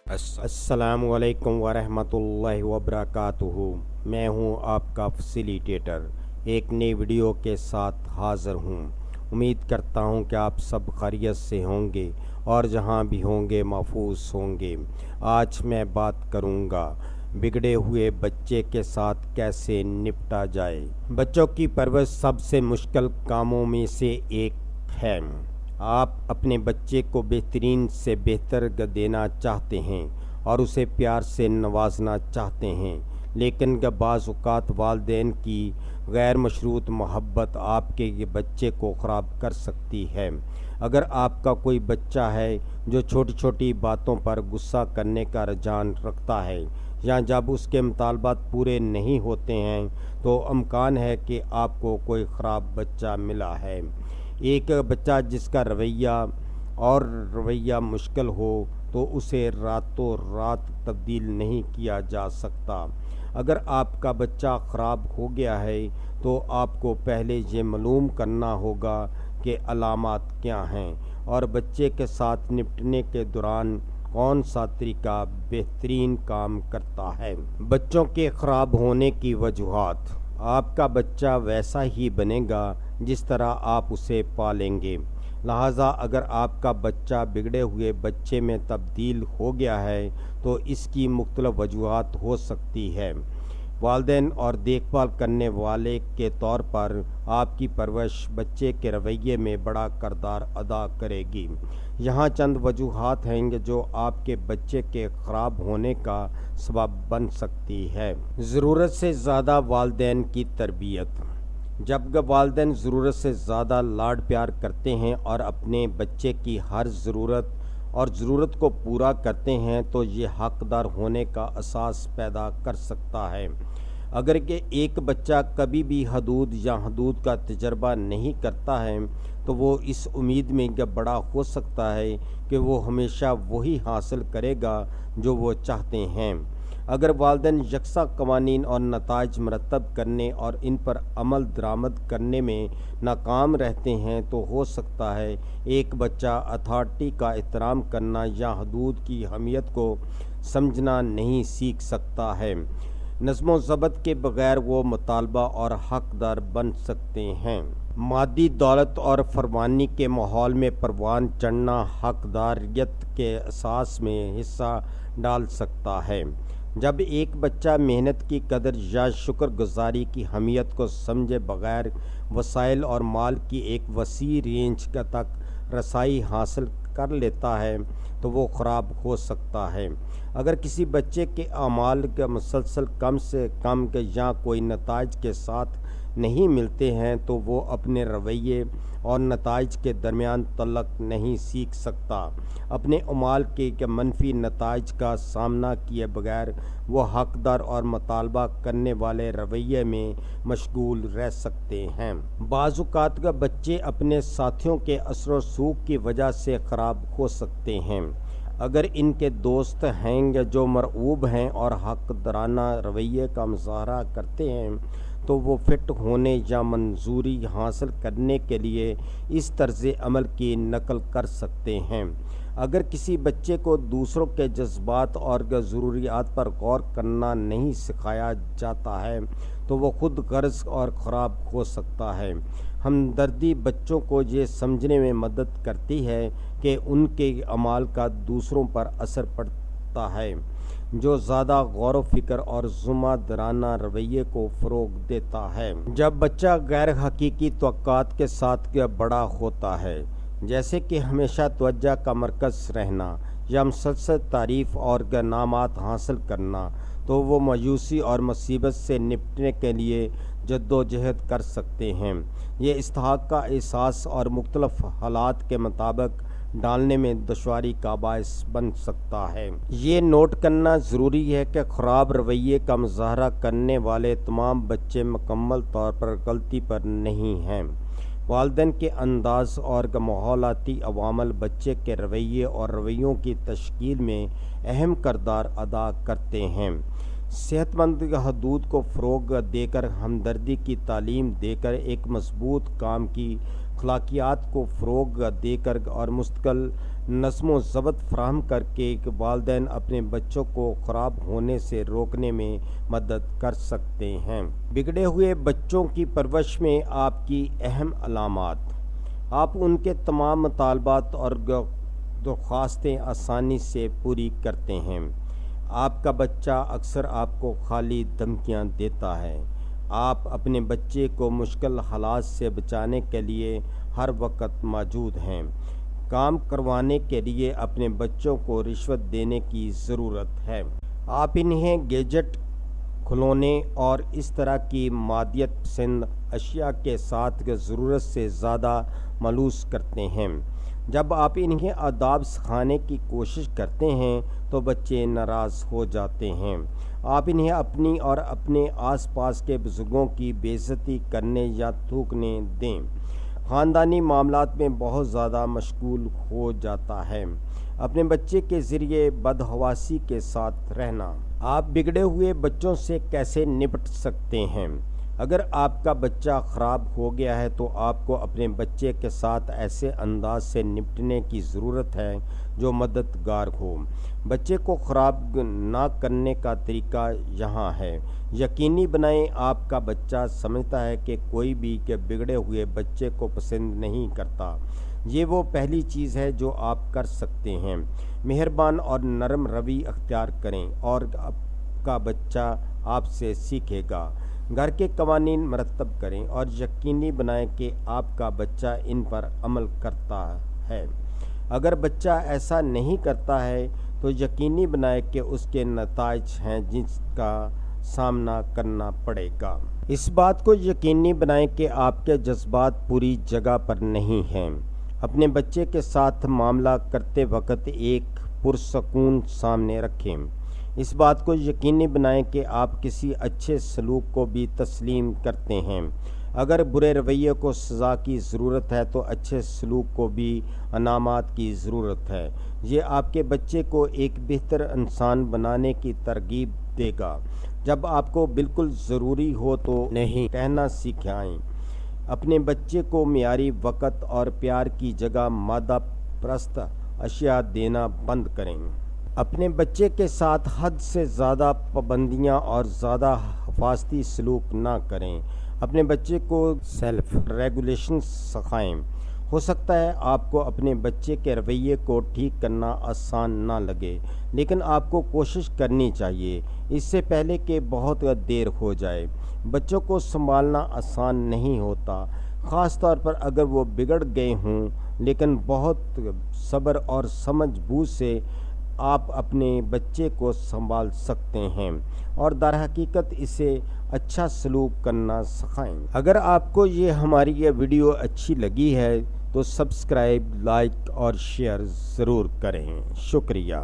अस्सलाम वालेकुम वरहमतुल्लाहि वबरकातुहू। मैं हूं आपका फैसिलिटेटर एक नई वीडियो के साथ हाज़िर हूं। उम्मीद करता हूं कि आप सब खैरियत से होंगे और जहां भी होंगे महफूज होंगे। आज मैं बात करूंगा बिगड़े हुए बच्चे के साथ कैसे निपटा जाए। बच्चों की परवरिश सबसे मुश्किल कामों में से एक है। आप अपने बच्चे को बेहतरीन से बेहतर देना चाहते हैं और उसे प्यार से नवाजना चाहते हैं, लेकिन बाज़ औक़ात वालिदैन की गैर मशरूत मोहब्बत आपके बच्चे को ख़राब कर सकती है। अगर आपका कोई बच्चा है जो छोटी छोटी बातों पर गुस्सा करने का रुझान रखता है या जब उसके मुतालबात पूरे नहीं होते हैं, तो इम्कान है कि आपको कोई ख़राब बच्चा मिला है। एक बच्चा जिसका रवैया मुश्किल हो तो उसे रातों रात तब्दील नहीं किया जा सकता। अगर आपका बच्चा ख़राब हो गया है तो आपको पहले ये मालूम करना होगा कि अलामात क्या हैं और बच्चे के साथ निपटने के दौरान कौन सा तरीका बेहतरीन काम करता है। बच्चों के ख़राब होने की वजूहात। आपका बच्चा वैसा ही बनेगा जिस तरह आप उसे पालेंगे। लिहाजा अगर आपका बच्चा बिगड़े हुए बच्चे में तब्दील हो गया है तो इसकी मुख्तलिफ वजूहात हो सकती है। वालिदैन और देखभाल करने वाले के तौर पर आपकी परवरिश बच्चे के रवैये में बड़ा किरदार अदा करेगी। यहाँ चंद वजूहात हैं जो आपके बच्चे के ख़राब होने का सबब बन सकती है। ज़रूरत से ज़्यादा वालिदैन की तरबियत। जब वालिदैन ज़रूरत से ज़्यादा लाड प्यार करते हैं और अपने बच्चे की हर ज़रूरत को पूरा करते हैं तो ये हक़दार होने का एहसास पैदा कर सकता है। अगर कि एक बच्चा कभी भी हदूद का तजर्बा नहीं करता है तो वो इस उम्मीद में बड़ा हो सकता है कि वो हमेशा वही हासिल करेगा जो वो चाहते हैं। अगर वालिदैन यकसा कवानीन और नताइज मरतब करने और इन पर अमल दरामद करने में नाकाम रहते हैं तो हो सकता है एक बच्चा अथॉरिटी का एहतराम करना या हदूद की अहमियत को समझना नहीं सीख सकता है। नज़्म व ज़ब्त के बग़ैर वो मुतालबा और हक़दार बन सकते हैं। मादी दौलत और फरमानी के माहौल में परवान चढ़ना हक़दारियत के एहसास में हिस्सा डाल सकता है। जब एक बच्चा मेहनत की कदर या शुक्रगुजारी की अहमियत को समझे बग़ैर वसाइल और माल की एक वसी रेंज तक रसाई हासिल कर लेता है तो वो ख़राब हो सकता है। अगर किसी बच्चे के अमाल का मुसलसल कम से कम या कोई नताइज के साथ नहीं मिलते हैं तो वो अपने रवैये और नताइज के दरमियान तल्लक नहीं सीख सकता। अपने अमाल के मनफी नताइज का सामना किए बगैर वो हक़दार और मुतालबा करने वाले रवैये में मशगूल रह सकते हैं। बाज़ औक़ात बच्चे अपने साथियों के असर व सूख की वजह से ख़राब हो सकते हैं। अगर इनके दोस्त हैं जो मरऊब हैं और हक़दाराना रवैये का मुज़ाहरा करते हैं तो वो फ़िट होने या मंजूरी हासिल करने के लिए इस तर्ज़ अमल की नकल कर सकते हैं। अगर किसी बच्चे को दूसरों के जज्बात और ज़रूरियात पर गौर करना नहीं सिखाया जाता है तो वो खुद गर्ज़ और ख़राब हो सकता है। हमदर्दी बच्चों को ये समझने में मदद करती है कि उनके अमाल का दूसरों पर असर पड़ता है, जो ज़्यादा गौर व फिक्र और ज़िम्मेदाराना रवैये को फ़रोग़ देता है। जब बच्चा गैर हकीकी तवक्कुआत के साथ बड़ा होता है, जैसे कि हमेशा तवज्जो का मरकज़ रहना या मुसलसल तारीफ़ और इनामात हासिल करना, तो वो मायूसी और मुसीबत से निपटने के लिए जद्दोजहद कर सकते हैं। ये इस्तेहक़ाक़ का एहसास और मुख्तलिफ़ हालात के मुताबिक डालने में दुश्वारी का बायस बन सकता है। ये नोट करना ज़रूरी है कि ख़राब रवैये का मुज़ाहरा करने वाले तमाम बच्चे मुकम्मल तौर पर गलती पर नहीं हैं। वालिदैन के अंदाज़ और माहौलाती अवामल बच्चे के रवैये और रवैयों की तश्कील में अहम किरदार अदा करते हैं। सेहतमंद हदूद को फ़रोग़ देकर, हमदर्दी की तालीम देकर एक मज़बूत काम की اخلاقیات کو فروغ دے کر اور مستقل نظم و ضبط فراہم کر کے والدین اپنے بچوں کو خراب ہونے سے روکنے میں مدد کر سکتے ہیں۔ بگڑے ہوئے بچوں کی پرورش میں آپ کی اہم علامات: آپ ان کے تمام مطالبات اور درخواستیں آسانی سے پوری کرتے ہیں۔ آپ کا بچہ اکثر آپ کو خالی دھمکیاں دیتا ہے۔ آپ اپنے بچے کو مشکل حالات سے بچانے کے لیے ہر وقت موجود ہیں۔ کام کروانے کے لیے اپنے بچوں کو رشوت دینے کی ضرورت ہے۔ آپ انہیں گیجٹ، کھلونے اور اس طرح کی مادیت پسند اشیاء کے ساتھ ضرورت سے زیادہ ملوث کرتے ہیں۔ جب آپ انہیں آداب سکھانے کی کوشش کرتے ہیں تو بچے ناراض ہو جاتے ہیں۔ آپ انہیں اپنی اور اپنے آس پاس کے بزرگوں کی بے عزتی کرنے یا تھوکنے دیں۔ خاندانی معاملات میں بہت زیادہ مشغول ہو جاتا ہے۔ اپنے بچے کے ذریعے بدحواسی کے ساتھ رہنا۔ آپ بگڑے ہوئے بچوں سے کیسے نپٹ سکتے ہیں؟ اگر آپ کا بچہ خراب ہو گیا ہے تو آپ کو اپنے بچے کے ساتھ ایسے انداز سے نپٹنے کی ضرورت ہے جو مددگار ہو۔ بچے کو خراب نہ کرنے کا طریقہ یہاں ہے۔ یقینی بنائیں آپ کا بچہ سمجھتا ہے کہ کوئی بھی بگڑے ہوئے بچے کو پسند نہیں کرتا۔ یہ وہ پہلی چیز ہے جو آپ کر سکتے ہیں۔ مہربان اور نرم روی اختیار کریں اور آپ کا بچہ آپ سے سیکھے گا۔ گھر کے قوانین مرتب کریں اور یقینی بنائیں کہ آپ کا بچہ ان پر عمل کرتا ہے۔ اگر بچہ ایسا نہیں کرتا ہے تو یقینی بنائیں کہ اس کے نتائج ہیں جس کا سامنا کرنا پڑے گا۔ اس بات کو یقینی بنائیں کہ آپ کے جذبات پوری جگہ پر نہیں ہیں۔ اپنے بچے کے ساتھ معاملہ کرتے وقت ایک پرسکون سامنے رکھیں۔ اس بات کو یقینی بنائیں کہ آپ کسی اچھے سلوک کو بھی تسلیم کرتے ہیں۔ اگر برے رویے کو سزا کی ضرورت ہے تو اچھے سلوک کو بھی انعامات کی ضرورت ہے۔ یہ آپ کے بچے کو ایک بہتر انسان بنانے کی ترغیب دے گا۔ جب آپ کو بالکل ضروری ہو تو نہیں کہنا سکھائیں۔ اپنے بچے کو معیاری وقت اور پیار کی جگہ مادہ پرست اشیاء دینا بند کریں۔ اپنے بچے کے ساتھ حد سے زیادہ پابندیاں اور زیادہ حفاظتی سلوک نہ کریں۔ اپنے بچے کو سیلف ریگولیشن سکھائیں۔ ہو سکتا ہے آپ کو اپنے بچے کے رویے کو ٹھیک کرنا آسان نہ لگے، لیکن آپ کو کوشش کرنی چاہیے اس سے پہلے کہ بہت دیر ہو جائے۔ بچوں کو سنبھالنا آسان نہیں ہوتا، خاص طور پر اگر وہ بگڑ گئے ہوں، لیکن بہت صبر اور سمجھ بوجھ سے آپ اپنے بچے کو سنبھال سکتے ہیں اور در حقیقت اسے اچھا سلوک کرنا سکھائیں۔ اگر آپ کو ہماری یہ ویڈیو اچھی لگی ہے تو سبسکرائب، لائک اور شیئر ضرور کریں۔ شکریہ۔